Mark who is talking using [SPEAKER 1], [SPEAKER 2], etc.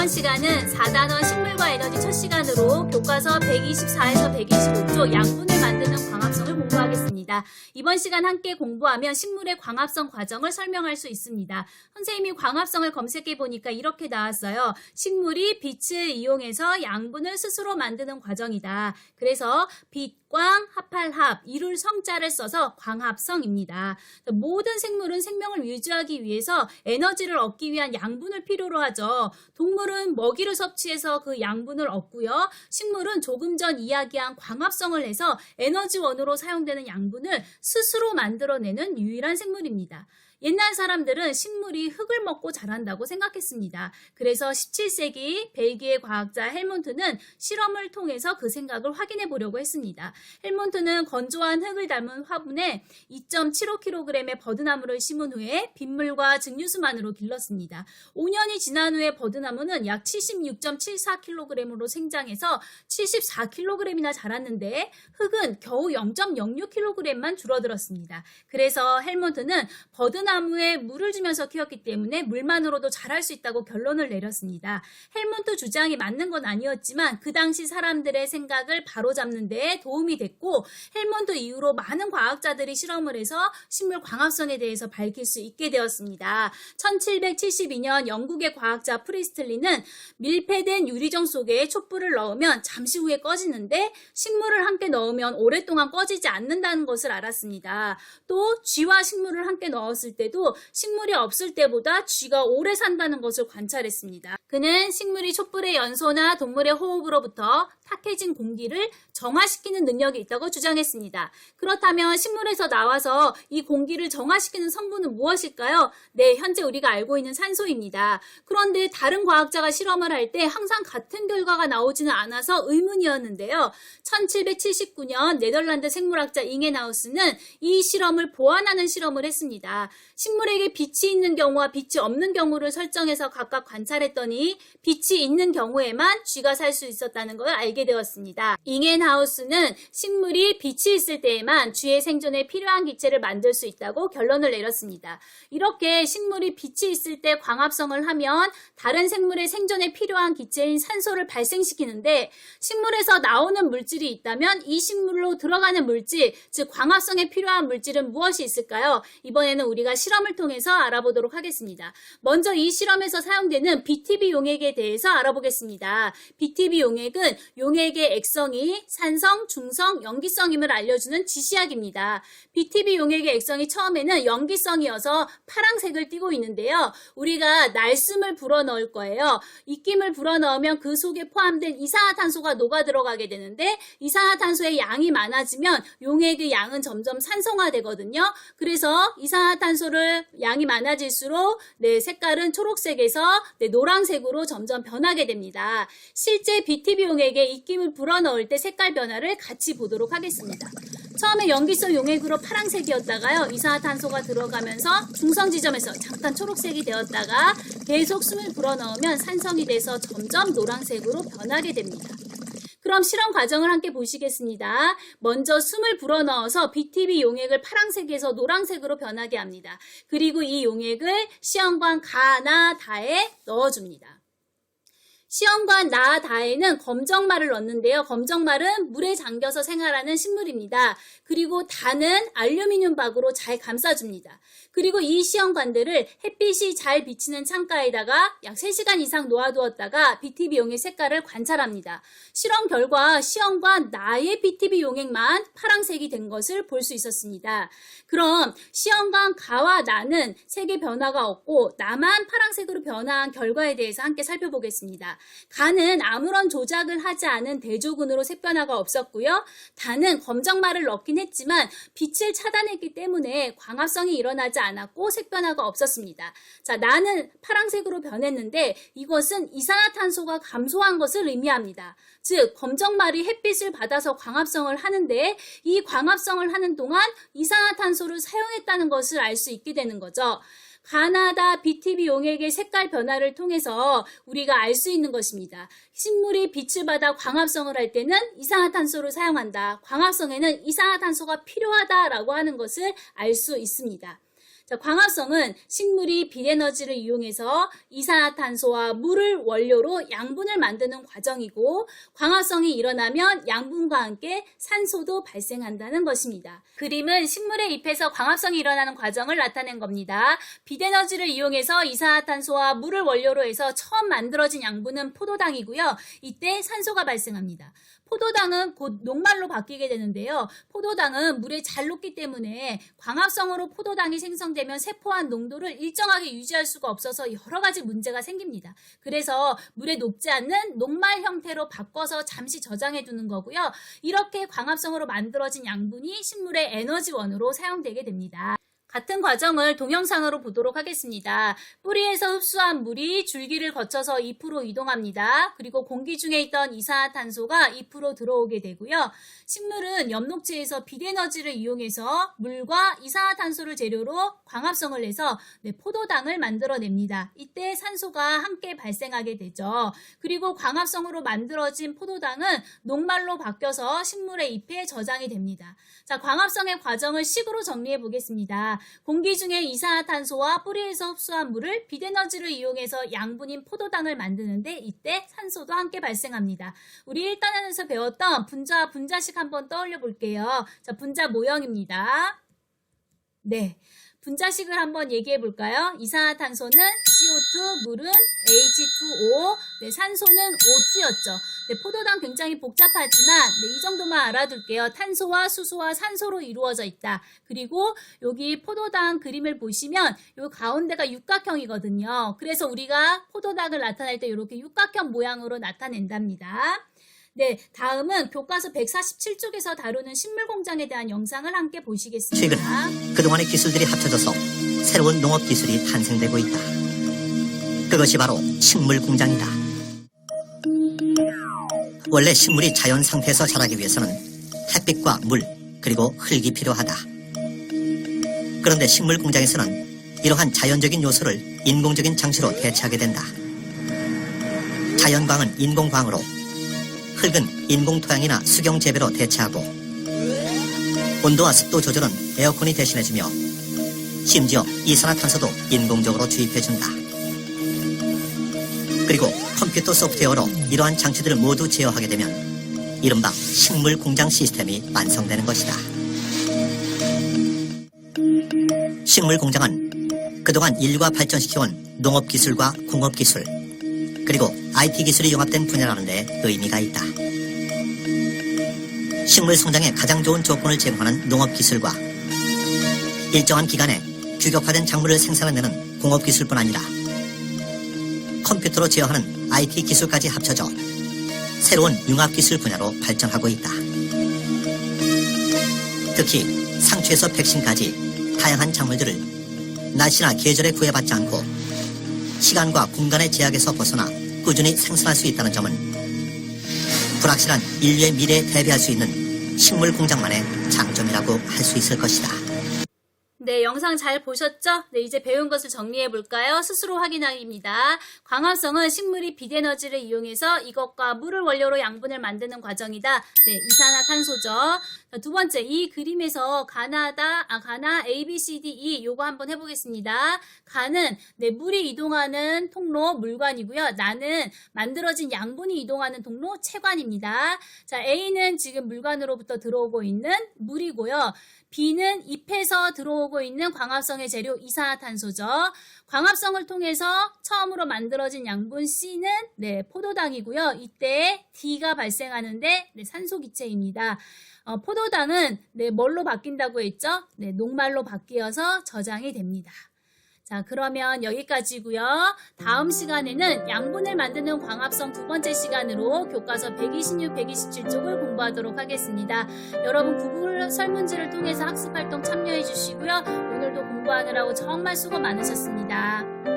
[SPEAKER 1] 이번 시간은 4단원 식물과 에너지 첫 시간으로 교과서 124에서 125쪽 양분을 만드는 광합성을 공부하겠습니다. 이번 시간 함께 공부하면 식물의 광합성 과정을 설명할 수 있습니다. 선생님이 광합성을 검색해 보니까 이렇게 나왔어요. 식물이 빛을 이용해서 양분을 스스로 만드는 과정이다. 그래서 빛, 광, 합할합, 이룰 성자를 써서 광합성입니다. 모든 생물은 생명을 유지하기 위해서 에너지를 얻기 위한 양분을 필요로 하죠. 동물은 먹이를 섭취해서 그 양분을 얻고요. 식물은 조금 전 이야기한 광합성을 해서 에너지원으로 사용되는 양분을 스스로 만들어내는 유일한 생물입니다. 옛날 사람들은 식물이 흙을 먹고 자란다고 생각했습니다. 그래서 17세기 벨기에 과학자 헬몬트는 실험을 통해서 그 생각을 확인해 보려고 했습니다. 헬몬트는 건조한 흙을 담은 화분에 2.75kg의 버드나무를 심은 후에 빗물과 증류수만으로 길렀습니다. 5년이 지난 후에 버드나무는 약 76.74kg으로 생장해서 74kg이나 자랐는데 흙은 겨우 0.06kg만 줄어들었습니다. 그래서 헬몬트는 버드나무에 물을 주면서 키웠기 때문에 물만으로도 자랄 수 있다고 결론을 내렸습니다. 헬몬트 주장이 맞는 건 아니었지만 그 당시 사람들의 생각을 바로잡는 데 도움이 됐고 헬몬트 이후로 많은 과학자들이 실험을 해서 식물 광합성에 대해서 밝힐 수 있게 되었습니다. 1772년 영국의 과학자 프리스틀리는 밀폐된 유리정 속에 촛불을 넣으면 잠시 후에 꺼지는데 식물을 함께 넣으면 오랫동안 꺼지지 않는다는 것을 알았습니다. 또 쥐와 식물을 함께 넣었을 때도 식물이 없을 때보다 쥐가 오래 산다는 것을 관찰했습니다. 그는 식물이 촛불의 연소나 동물의 호흡으로부터 탁해진 공기를 정화시키는 능력이 있다고 주장했습니다. 그렇다면 식물에서 나와서 이 공기를 정화시키는 성분은 무엇일까요? 네, 현재 우리가 알고 있는 산소입니다. 그런데 다른 과학자가 실험을 할 때 항상 같은 결과가 나오지는 않아서 의문이었는데요. 1779년 네덜란드 생물학자 잉에나우스는 이 실험을 보완하는 실험을 했습니다. 식물에게 빛이 있는 경우와 빛이 없는 경우를 설정해서 각각 관찰했더니 빛이 있는 경우에만 쥐가 살 수 있었다는 걸 알게 되었습니다. 잉엔하우스는 식물이 빛이 있을 때에만 쥐의 생존에 필요한 기체를 만들 수 있다고 결론을 내렸습니다. 이렇게 식물이 빛이 있을 때 광합성을 하면 다른 생물의 생존에 필요한 기체인 산소를 발생시키는데 식물에서 나오는 물질이 있다면 이 식물로 들어가는 물질, 즉 광합성에 필요한 물질은 무엇이 있을까요? 이번에는 우리가 실험을 통해서 알아보도록 하겠습니다. 먼저 이 실험에서 사용되는 BTB 용액에 대해서 알아보겠습니다. BTB 용액은 용액의 액성이 산성, 중성, 염기성임을 알려주는 지시약입니다. BTB 용액의 액성이 처음에는 염기성이어서 파란색을 띠고 있는데요. 우리가 날숨을 불어넣을 거예요. 입김을 불어넣으면 그 속에 포함된 이산화탄소가 녹아 들어가게 되는데 이산화탄소의 양이 많아지면 용액의 양은 점점 산성화되거든요. 그래서 이산화탄소를 양이 많아질수록 색깔은 초록색에서 노란색으로 점점 변하게 됩니다. 실제 BTB 용액에 입김을 불어넣을 때 색깔 변화를 같이 보도록 하겠습니다. 처음에 염기성 용액으로 파란색이었다가요. 이산화탄소가 들어가면서 중성 지점에서 잠깐 초록색이 되었다가 계속 숨을 불어넣으면 산성이 돼서 점점 노란색으로 변하게 됩니다. 그럼 실험 과정을 함께 보시겠습니다. 먼저 숨을 불어넣어서 BTB 용액을 파란색에서 노란색으로 변하게 합니다. 그리고 이 용액을 시험관 가나 다에 넣어줍니다. 시험관 나 다에는 검정말을 넣는데요. 검정말은 물에 잠겨서 생활하는 식물입니다. 그리고 다는 알루미늄 박으로 잘 감싸줍니다. 그리고 이 시험관들을 햇빛이 잘 비치는 창가에다가 약 3시간 이상 놓아두었다가 BTB 용액 색깔을 관찰합니다. 실험 결과 시험관 나의 BTB 용액만 파란색이 된 것을 볼 수 있었습니다. 그럼 시험관 가와 나는 색의 변화가 없고 나만 파란색으로 변화한 결과에 대해서 함께 살펴보겠습니다. 가는 아무런 조작을 하지 않은 대조군으로 색변화가 없었고요. 다는 검정말을 넣긴 했지만 빛을 차단했기 때문에 광합성이 일어나지 않았고 색변화가 없었습니다. 자, 나는 파란색으로 변했는데 이것은 이산화탄소가 감소한 것을 의미합니다. 즉, 검정말이 햇빛을 받아서 광합성을 하는데 이 광합성을 하는 동안 이산화탄소를 사용했다는 것을 알 수 있게 되는 거죠. 가나다 BTB 용액의 색깔 변화를 통해서 우리가 알 수 있는 것입니다. 식물이 빛을 받아 광합성을 할 때는 이산화탄소를 사용한다. 광합성에는 이산화탄소가 필요하다라고 하는 것을 알 수 있습니다. 자, 광합성은 식물이 빛에너지를 이용해서 이산화탄소와 물을 원료로 양분을 만드는 과정이고, 광합성이 일어나면 양분과 함께 산소도 발생한다는 것입니다. 그림은 식물의 잎에서 광합성이 일어나는 과정을 나타낸 겁니다. 빛에너지를 이용해서 이산화탄소와 물을 원료로 해서 처음 만들어진 양분은 포도당이고요. 이때 산소가 발생합니다. 포도당은 곧 녹말로 바뀌게 되는데요. 포도당은 물에 잘 녹기 때문에 광합성으로 포도당이 생성되면 세포한 농도를 일정하게 유지할 수가 없어서 여러 가지 문제가 생깁니다. 그래서 물에 녹지 않는 녹말 형태로 바꿔서 잠시 저장해 두는 거고요. 이렇게 광합성으로 만들어진 양분이 식물의 에너지원으로 사용되게 됩니다. 같은 과정을 동영상으로 보도록 하겠습니다. 뿌리에서 흡수한 물이 줄기를 거쳐서 잎으로 이동합니다. 그리고 공기 중에 있던 이산화탄소가 잎으로 들어오게 되고요. 식물은 엽록체에서 빛에너지를 이용해서 물과 이산화탄소를 재료로 광합성을 내서 포도당을 만들어냅니다. 이때 산소가 함께 발생하게 되죠. 그리고 광합성으로 만들어진 포도당은 녹말로 바뀌어서 식물의 잎에 저장이 됩니다. 자, 광합성의 과정을 식으로 정리해 보겠습니다. 공기 중에 이산화탄소와 뿌리에서 흡수한 물을 빛에너지를 이용해서 양분인 포도당을 만드는데 이때 산소도 함께 발생합니다. 우리 1단원에서 배웠던 분자와 분자식 한번 떠올려 볼게요. 자, 분자 모형입니다. 네. 분자식을 한번 얘기해 볼까요? 이산화탄소는 CO2, 물은 H2O, 산소는 O2였죠. 포도당 굉장히 복잡하지만 이 정도만 알아둘게요. 탄소와 수소와 산소로 이루어져 있다. 그리고 여기 포도당 그림을 보시면 요 가운데가 육각형이거든요. 그래서 우리가 포도당을 나타낼 때 이렇게 육각형 모양으로 나타낸답니다. 네, 다음은 교과서 147쪽에서 다루는 식물공장에 대한 영상을 함께 보시겠습니다.
[SPEAKER 2] 최근 그동안의 기술들이 합쳐져서 새로운 농업기술이 탄생되고 있다. 그것이 바로 식물공장이다. 원래 식물이 자연 상태에서 자라기 위해서는 햇빛과 물, 그리고 흙이 필요하다. 그런데 식물공장에서는 이러한 자연적인 요소를 인공적인 장치로 대체하게 된다. 자연광은 인공광으로, 흙은 인공토양이나 수경재배로 대체하고, 온도와 습도 조절은 에어컨이 대신해주며, 심지어 이산화탄소도 인공적으로 주입해준다. 그리고 컴퓨터 소프트웨어로 이러한 장치들을 모두 제어하게 되면 이른바 식물공장 시스템이 완성되는 것이다. 식물공장은 그동안 인류가 발전시켜온 농업기술과 공업기술, 그리고 IT 기술이 융합된 분야라는 데 의미가 있다. 식물 성장에 가장 좋은 조건을 제공하는 농업기술과 일정한 기간에 규격화된 작물을 생산해내는 공업기술뿐 아니라 컴퓨터로 제어하는 IT 기술까지 합쳐져 새로운 융합기술 분야로 발전하고 있다. 특히 상추에서 백신까지 다양한 작물들을 날씨나 계절에 구애받지 않고 시간과 공간의 제약에서 벗어나 꾸준히 생산할 수 있다는 점은 불확실한 인류의 미래에 대비할 수 있는 식물공장만의 장점이라고 할 수 있을 것이다.
[SPEAKER 1] 네, 영상 잘 보셨죠? 네, 이제 배운 것을 정리해 볼까요? 스스로 확인하기입니다. 광합성은 식물이 빛에너지를 이용해서 이것과 물을 원료로 양분을 만드는 과정이다. 네, 이산화탄소죠. 자, 두 번째, 이 그림에서 가나 A, B, C, D, E 요거 한번 해보겠습니다. 가는 물이 이동하는 통로 물관이고요. 나는 만들어진 양분이 이동하는 통로 채관입니다. 자, A는 지금 물관으로부터 들어오고 있는 물이고요. B는 잎에서 들어오고 있는 광합성의 재료 이산화탄소죠. 광합성을 통해서 처음으로 만들어진 양분 C는 포도당이고요. 이때 D가 발생하는데 산소 기체입니다. 포도당은 뭘로 바뀐다고 했죠? 녹말로 바뀌어서 저장이 됩니다. 자, 그러면 여기까지고요. 다음 시간에는 양분을 만드는 광합성 두 번째 시간으로 교과서 126, 127쪽을 공부하도록 하겠습니다. 여러분 구글 설문지를 통해서 학습활동 참여해 주시고요. 오늘도 공부하느라고 정말 수고 많으셨습니다.